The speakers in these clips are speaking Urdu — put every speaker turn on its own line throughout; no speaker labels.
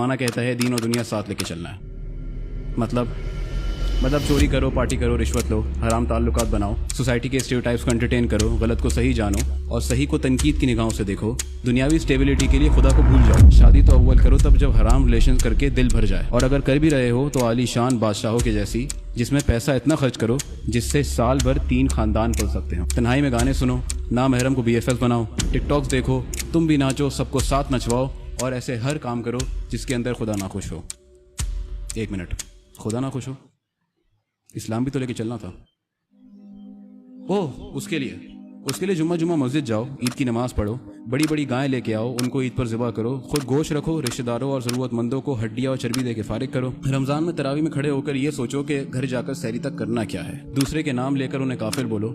زمانہ کہتا ہے دین اور دنیا ساتھ لے کے چلنا ہے. مطلب چوری کرو، پارٹی کرو، رشوت لو، حرام تعلقات بناؤ، سوسائٹی کے اسٹیریوٹائپس کو انٹرٹین کرو، غلط کو صحیح جانو اور صحیح کو تنقید کی نگاہوں سے دیکھو. دنیاوی اسٹیبلٹی کے لیے خدا کو بھول جاؤ. شادی تو اول کرو تب جب حرام ریلیشن کر کے دل بھر جائے، اور اگر کر بھی رہے ہو تو عالی شان بادشاہوں کے جیسی، جس میں پیسہ اتنا خرچ کرو جس سے سال بھر 3 خاندان پل سکتے ہو. تنہائی میں گانے سنو، نامحرم کو BFF بناؤ، ٹک ٹاکس دیکھو، تم بھی ناچو، سب کو ساتھ نچواؤ، اور ایسے ہر کام کرو جس کے اندر خدا ناخوش ہو. 1 منٹ، خدا ناخوش ہو؟ اسلام بھی تو لے کے چلنا تھا. اس کے لیے جمعہ مسجد جاؤ، عید کی نماز پڑھو، بڑی بڑی گائیں لے کے آؤ، ان کو عید پر ذبح کرو، خود گوشت رکھو، رشتہ داروں اور ضرورت مندوں کو ہڈیاں اور چربی دے کے فارغ کرو. رمضان میں تراویح میں کھڑے ہو کر یہ سوچو کہ گھر جا کر سحری تک کرنا کیا ہے. دوسرے کے نام لے کر انہیں کافر بولو.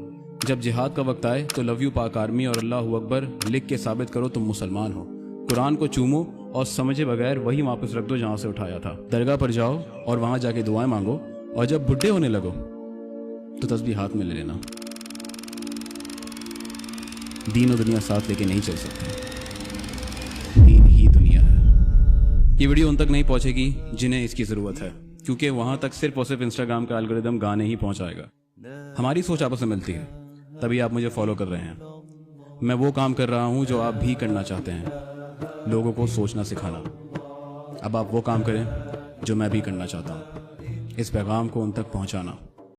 جب جہاد کا وقت آئے تو لو یو پاک آرمی اور اللہ اکبر لکھ کے ثابت کرو تم مسلمان ہو. قرآن کو چومو اور سمجھے بغیر وہی واپس رکھ دو جہاں سے اٹھایا تھا. درگاہ پر جاؤ اور وہاں جا کے دعائیں مانگو، اور جب بڈھے ہونے لگو تو تسبیح ہاتھ میں لے لینا. دین و دنیا ساتھ لے کے نہیں چل سکتے، دین ہی دنیا ہے. یہ ویڈیو ان تک نہیں پہنچے گی جنہیں اس کی ضرورت ہے، کیونکہ وہاں تک صرف اور صرف انسٹاگرام کا الگوریدم گانے ہی پہنچائے گا. ہماری سوچ آپس میں ملتی ہے، تبھی آپ مجھے فالو کر رہے ہیں. میں وہ کام کر رہا ہوں جو آپ بھی کرنا چاہتے ہیں، لوگوں کو سوچنا سکھانا. اب آپ وہ کام کریں جو میں بھی کرنا چاہتا ہوں، اس پیغام کو ان تک پہنچانا.